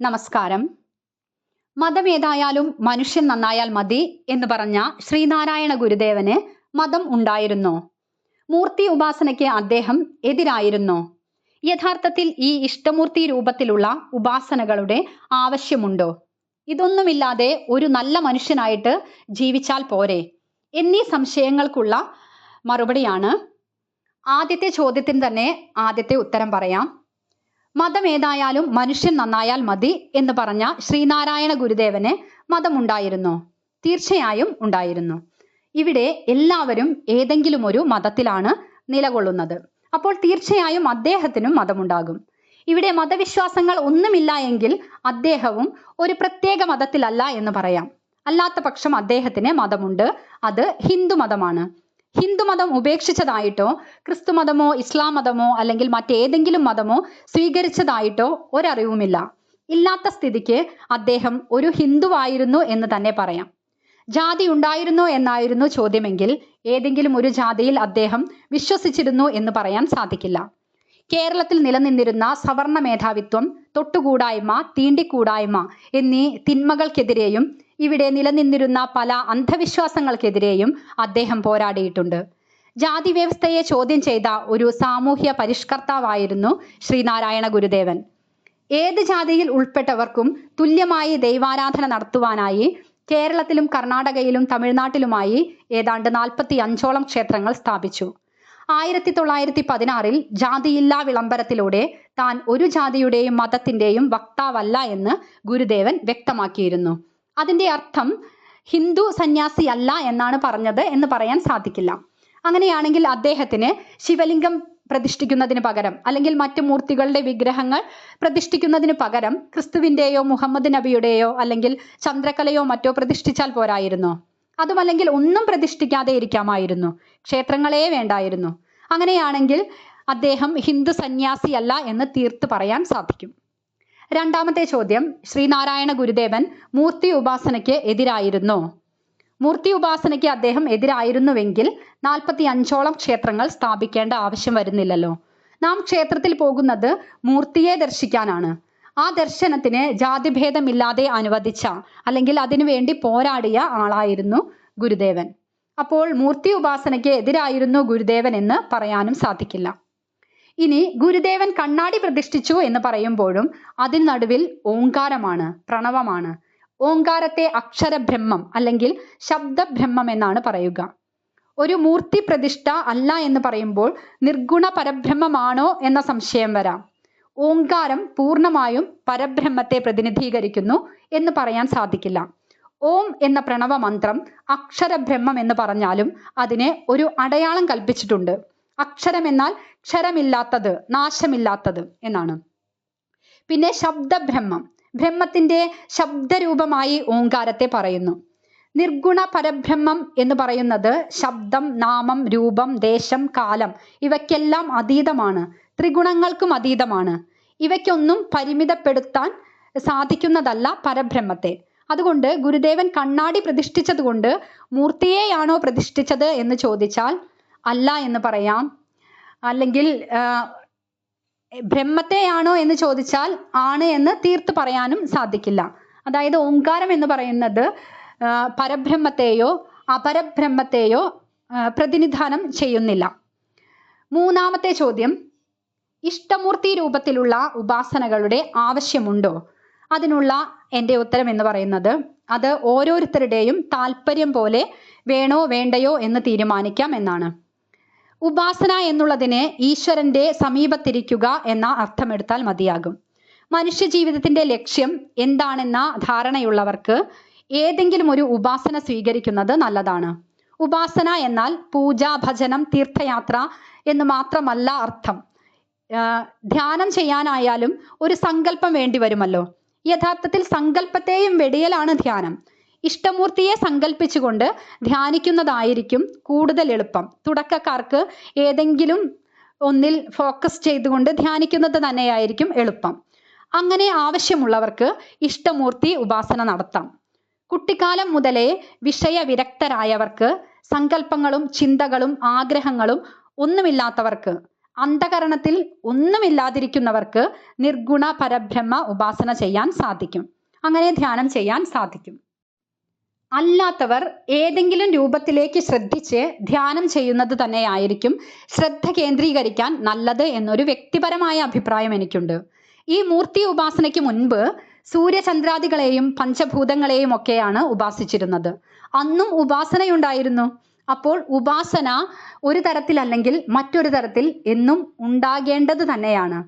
നമസ്കാരം. മതമേതായാലും മനുഷ്യൻ നന്നായാൽ മതി എന്ന് പറഞ്ഞ ശ്രീനാരായണ ഗുരുദേവന് മതം ഉണ്ടായിരുന്നോ? മൂർത്തി ഉപാസനയ്ക്ക് അദ്ദേഹം എതിരായിരുന്നോ? യഥാർത്ഥത്തിൽ ഈ ഇഷ്ടമൂർത്തി രൂപത്തിലുള്ള ഉപാസനകളുടെ ആവശ്യമുണ്ടോ? ഇതൊന്നുമില്ലാതെ ഒരു നല്ല മനുഷ്യനായിട്ട് ജീവിച്ചാൽ പോരെ എന്നീ സംശയങ്ങൾക്കുള്ള മറുപടിയാണ്. ആദ്യത്തെ ചോദ്യത്തിന് തന്നെ ആദ്യത്തെ ഉത്തരം പറയാം. മതമേതായാലും മനുഷ്യൻ നന്നായാൽ മതി എന്ന് പറഞ്ഞ ശ്രീനാരായണ ഗുരുദേവന് മതമുണ്ടായിരുന്നോ? തീർച്ചയായും ഉണ്ടായിരുന്നു. ഇവിടെ എല്ലാവരും ഏതെങ്കിലും ഒരു മതത്തിലാണ് നിലകൊള്ളുന്നത്. അപ്പോൾ തീർച്ചയായും അദ്ദേഹത്തിനും മതമുണ്ടാകും. ഇവിടെ മതവിശ്വാസങ്ങൾ ഒന്നുമില്ല എങ്കിൽ അദ്ദേഹവും ഒരു പ്രത്യേക മതത്തിലല്ല എന്ന് പറയാം. അല്ലാത്ത പക്ഷം അദ്ദേഹത്തിന് മതമുണ്ട്. അത് ഹിന്ദു മതമാണ്. ഹിന്ദുമതം ഉപേക്ഷിച്ചതായിട്ടോ ക്രിസ്തുമതമോ ഇസ്ലാം മതമോ അല്ലെങ്കിൽ മറ്റേതെങ്കിലും മതമോ സ്വീകരിച്ചതായിട്ടോ ഒരറിവുമില്ല. ഇല്ലാത്ത സ്ഥിതിക്ക് അദ്ദേഹം ഒരു ഹിന്ദുവായിരുന്നു എന്ന് തന്നെ പറയാം. ജാതി ഉണ്ടായിരുന്നോ എന്നായിരുന്നു ചോദ്യമെങ്കിൽ ഏതെങ്കിലും ഒരു ജാതിയിൽ അദ്ദേഹം വിശ്വസിച്ചിരുന്നു എന്ന് പറയാൻ സാധിക്കില്ല. കേരളത്തിൽ നിലനിന്നിരുന്ന സവർണ മേധാവിത്വം, തൊട്ടുകൂടായ്മ, തീണ്ടിക്കൂടായ്മ എന്നീ തിന്മകൾക്കെതിരെയും ഇവിടെ നിലനിന്നിരുന്ന പല അന്ധവിശ്വാസങ്ങൾക്കെതിരെയും അദ്ദേഹം പോരാടിയിട്ടുണ്ട്. ജാതി വ്യവസ്ഥയെ ചോദ്യം ചെയ്ത ഒരു സാമൂഹ്യ പരിഷ്കർത്താവായിരുന്നു ശ്രീനാരായണ ഗുരുദേവൻ. ഏത് ജാതിയിൽ ഉൾപ്പെട്ടവർക്കും തുല്യമായി ദൈവാരാധന നടത്തുവാനായി കേരളത്തിലും കർണാടകയിലും തമിഴ്നാട്ടിലുമായി ഏതാണ്ട് 45ഓളം ക്ഷേത്രങ്ങൾ സ്ഥാപിച്ചു. 1916 ജാതിയില്ലാ വിളംബരത്തിലൂടെ താൻ ഒരു ജാതിയുടെയും മതത്തിന്റെയും വക്താവല്ല എന്ന് ഗുരുദേവൻ വ്യക്തമാക്കിയിരുന്നു. അതിന്റെ അർത്ഥം ഹിന്ദു സന്യാസി അല്ല എന്നാണ് പറഞ്ഞത് എന്ന് പറയാൻ സാധിക്കില്ല. അങ്ങനെയാണെങ്കിൽ അദ്ദേഹത്തിന് ശിവലിംഗം പ്രതിഷ്ഠിക്കുന്നതിന് പകരം അല്ലെങ്കിൽ മറ്റു മൂർത്തികളുടെ വിഗ്രഹങ്ങൾ പ്രതിഷ്ഠിക്കുന്നതിന് പകരം ക്രിസ്തുവിന്റെയോ മുഹമ്മദ് നബിയുടെയോ അല്ലെങ്കിൽ ചന്ദ്രകലയോ മറ്റോ പ്രതിഷ്ഠിച്ചാൽ പോരായിരുന്നോ? അതുമല്ലെങ്കിൽ ഒന്നും പ്രതിഷ്ഠിക്കാതെ ഇരിക്കാമായിരുന്നു. ക്ഷേത്രങ്ങളെ വേണ്ടായിരുന്നു. അങ്ങനെയാണെങ്കിൽ അദ്ദേഹം ഹിന്ദു സന്യാസിയല്ല എന്ന് തീർത്ത് പറയാൻ സാധിക്കും. രണ്ടാമത്തെ ചോദ്യം, ശ്രീനാരായണ ഗുരുദേവൻ മൂർത്തി ഉപാസനയ്ക്ക് എതിരായിരുന്നോ? മൂർത്തി ഉപാസനയ്ക്ക് അദ്ദേഹം എതിരായിരുന്നുവെങ്കിൽ 45ഓളം ക്ഷേത്രങ്ങൾ സ്ഥാപിക്കേണ്ട ആവശ്യം വരുന്നില്ലല്ലോ. നാം ക്ഷേത്രത്തിൽ പോകുന്നത് മൂർത്തിയെ ദർശിക്കാനാണ്. ആ ദർശനത്തിന് ജാതിഭേദമില്ലാതെ അനുവദിച്ച അല്ലെങ്കിൽ അതിനുവേണ്ടി പോരാടിയ ആളായിരുന്നു ഗുരുദേവൻ. അപ്പോൾ മൂർത്തി ഉപാസനയ്ക്ക് എതിരായിരുന്നു ഗുരുദേവൻ എന്ന് പറയാനും സാധിക്കില്ല. ഇനി ഗുരുദേവൻ കണ്ണാടി പ്രതിഷ്ഠിച്ചു എന്ന് പറയുമ്പോഴും അതിന് നടുവിൽ ഓങ്കാരമാണ്, പ്രണവമാണ്. ഓങ്കാരത്തെ അക്ഷരബ്രഹ്മം അല്ലെങ്കിൽ ശബ്ദബ്രഹ്മം എന്നാണ് പറയുക. ഒരു മൂർത്തി പ്രതിഷ്ഠ അല്ല എന്ന് പറയുമ്പോൾ നിർഗുണ പരബ്രഹ്മമാണോ എന്ന സംശയം വരാം. ഓങ്കാരം പൂർണ്ണമായും പരബ്രഹ്മത്തെ പ്രതിനിധീകരിക്കുന്നു എന്ന് പറയാൻ സാധിക്കില്ല. ഓം എന്ന പ്രണവ മന്ത്രം അക്ഷരബ്രഹ്മം എന്ന് പറഞ്ഞാലും അതിന് ഒരു അടയാളം കൽപ്പിച്ചിട്ടുണ്ട്. അക്ഷരം എന്നാൽ ക്ഷരമില്ലാത്തത്, നാശമില്ലാത്തത് എന്നാണ്. പിന്നെ ശബ്ദബ്രഹ്മം, ബ്രഹ്മത്തിന്റെ ശബ്ദരൂപമായി ഓങ്കാരത്തെ പറയുന്നു. നിർഗുണ പരബ്രഹ്മം എന്ന് പറയുന്നത് ശബ്ദം, നാമം, രൂപം, ദേശം, കാലം ഇവയ്ക്കെല്ലാം അതീതമാണ്. ത്രിഗുണങ്ങൾക്കും അതീതമാണ്. ഇവയ്ക്കൊന്നും പരിമിതപ്പെടുത്താൻ സാധിക്കുന്നതല്ല പരബ്രഹ്മത്തെ. അതുകൊണ്ട് ഗുരുദേവൻ കണ്ണാടി പ്രതിഷ്ഠിച്ചത് കൊണ്ട് മൂർത്തിയെയാണോ പ്രതിഷ്ഠിച്ചത് എന്ന് ചോദിച്ചാൽ അല്ല എന്ന് പറയാം. അല്ലെങ്കിൽ ബ്രഹ്മത്തെയാണോ എന്ന് ചോദിച്ചാൽ ആണ് എന്ന് തീർത്ത് പറയാനും സാധിക്കില്ല. അതായത് ഓങ്കാരം എന്ന് പറയുന്നത് പരബ്രഹ്മത്തെയോ അപരബ്രഹ്മത്തെയോ പ്രതിനിധാനം ചെയ്യുന്നില്ല. മൂന്നാമത്തെ ചോദ്യം, ഇഷ്ടമൂർത്തി രൂപത്തിലുള്ള ഉപാസനകളുടെ ആവശ്യമുണ്ടോ? അതിനുള്ള എൻ്റെ ഉത്തരം എന്ന് പറയുന്നത് അത് ഓരോരുത്തരുടെയും താല്പര്യം പോലെ വേണോ വേണ്ടയോ എന്ന് തീരുമാനിക്കാം എന്നാണ്. ഉപാസന എന്നുള്ളതിന് ഈശ്വരന്റെ സമീപത്തിരിക്കുക എന്ന അർത്ഥമെടുത്താൽ മതിയാകും. മനുഷ്യ ജീവിതത്തിന്റെ ലക്ഷ്യം എന്താണെന്ന ധാരണയുള്ളവർക്ക് ഏതെങ്കിലും ഒരു ഉപാസന സ്വീകരിക്കുന്നത് നല്ലതാണ്. ഉപാസന എന്നാൽ പൂജ, ഭജനം, തീർത്ഥയാത്ര എന്ന് മാത്രമല്ല അർത്ഥം. ധ്യാനം ചെയ്യാനായാലും ഒരു സങ്കല്പം വേണ്ടി വരുമല്ലോ. യഥാർത്ഥത്തിൽ സങ്കല്പത്തെയും വെടിയലാണ് ധ്യാനം. ഇഷ്ടമൂർത്തിയെ സങ്കല്പിച്ചുകൊണ്ട് ധ്യാനിക്കുന്നതായിരിക്കും കൂടുതൽ എളുപ്പം. തുടക്കക്കാർക്ക് ഏതെങ്കിലും ഒന്നിൽ ഫോക്കസ് ചെയ്തുകൊണ്ട് ധ്യാനിക്കുന്നത് തന്നെയായിരിക്കും എളുപ്പം. അങ്ങനെ ആവശ്യമുള്ളവർക്ക് ഇഷ്ടമൂർത്തി ഉപാസന നടത്താം. കുട്ടിക്കാലം മുതലേ വിഷയവിരക്തരായവർക്ക്, സങ്കല്പങ്ങളും ചിന്തകളും ആഗ്രഹങ്ങളും ഒന്നുമില്ലാത്തവർക്ക്, അന്ധകരണത്തിൽ ഒന്നുമില്ലാതിരിക്കുന്നവർക്ക് നിർഗുണ പരബ്രഹ്മ ഉപാസന ചെയ്യാൻ സാധിക്കും. അങ്ങനെ ധ്യാനം ചെയ്യാൻ സാധിക്കും. അല്ലാത്തവർ ഏതെങ്കിലും രൂപത്തിലേക്ക് ശ്രദ്ധിച്ച് ധ്യാനം ചെയ്യുന്നത് തന്നെയായിരിക്കും ശ്രദ്ധ കേന്ദ്രീകരിക്കാൻ നല്ലത് എന്നൊരു വ്യക്തിപരമായ അഭിപ്രായം എനിക്കുണ്ട്. ഈ മൂർത്തി ഉപാസനയ്ക്ക് മുൻപ് സൂര്യചന്ദ്രാദികളെയും പഞ്ചഭൂതങ്ങളെയും ഒക്കെയാണ് ഉപാസിച്ചിരുന്നത്. അന്നും ഉപാസനയുണ്ടായിരുന്നു. അപ്പോൾ ഉപാസന ഒരു തരത്തിലല്ലെങ്കിൽ മറ്റൊരു തരത്തിൽ എന്നും ഉണ്ടാകേണ്ടത് തന്നെയാണ്.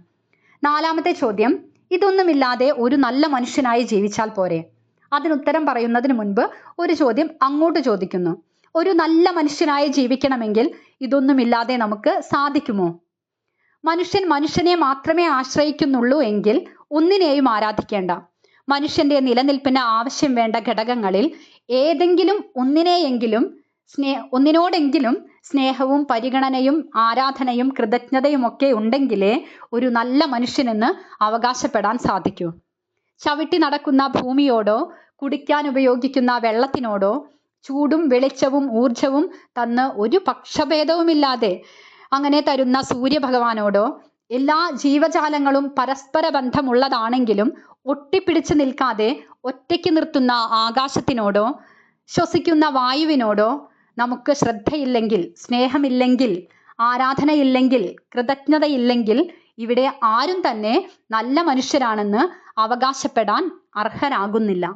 4-ാമത്തെ ചോദ്യം, ഇതൊന്നുമില്ലാതെ ഒരു നല്ല മനുഷ്യനായി ജീവിച്ചാൽ പോരെ? അതിനുത്തരം പറയുന്നതിന് മുൻപ് ഒരു ചോദ്യം അങ്ങോട്ട് ചോദിക്കുന്നു. ഒരു നല്ല മനുഷ്യനായി ജീവിക്കണമെങ്കിൽ ഇതൊന്നുമില്ലാതെ നമുക്ക് സാധിക്കുമോ? മനുഷ്യൻ മനുഷ്യനെ മാത്രമേ ആശ്രയിക്കുന്നുള്ളൂ എങ്കിൽ ഒന്നിനെയും ആരാധിക്കേണ്ട. മനുഷ്യന്റെ നിലനിൽപ്പിന് ആവശ്യം വേണ്ട ഘടകങ്ങളിൽ ഏതെങ്കിലും ഒന്നിനോടെങ്കിലും സ്നേഹവും പരിഗണനയും ആരാധനയും കൃതജ്ഞതയും ഒക്കെ ഉണ്ടെങ്കിലേ ഒരു നല്ല മനുഷ്യനെന്ന് അവകാശപ്പെടാൻ സാധിക്കൂ. ചവിട്ടി നടക്കുന്ന ഭൂമിയോടോ കുടിക്കാൻ ഉപയോഗിക്കുന്ന വെള്ളത്തിനോടോ ചൂടും വെളിച്ചവും ഊർജവും തന്ന് ഒരു പക്ഷഭേദവുമില്ലാതെ അങ്ങനെ തരുന്ന സൂര്യഭഗവാനോടോ എല്ലാ ജീവജാലങ്ങളും പരസ്പര ബന്ധമുള്ളതാണെങ്കിലും ഒട്ടിപ്പിടിച്ചു നിൽക്കാതെ ഒറ്റയ്ക്ക് നിർത്തുന്ന ആകാശത്തിനോടോ ശ്വസിക്കുന്ന വായുവിനോടോ നമുക്ക് ശ്രദ്ധയില്ലെങ്കിൽ, സ്നേഹമില്ലെങ്കിൽ, ആരാധനയില്ലെങ്കിൽ, കൃതജ്ഞതയില്ലെങ്കിൽ ഇവിടെ ആരും തന്നെ നല്ല മനുഷ്യരാണെന്ന് അവകാശപ്പെടാൻ അർഹരാകുന്നില്ല.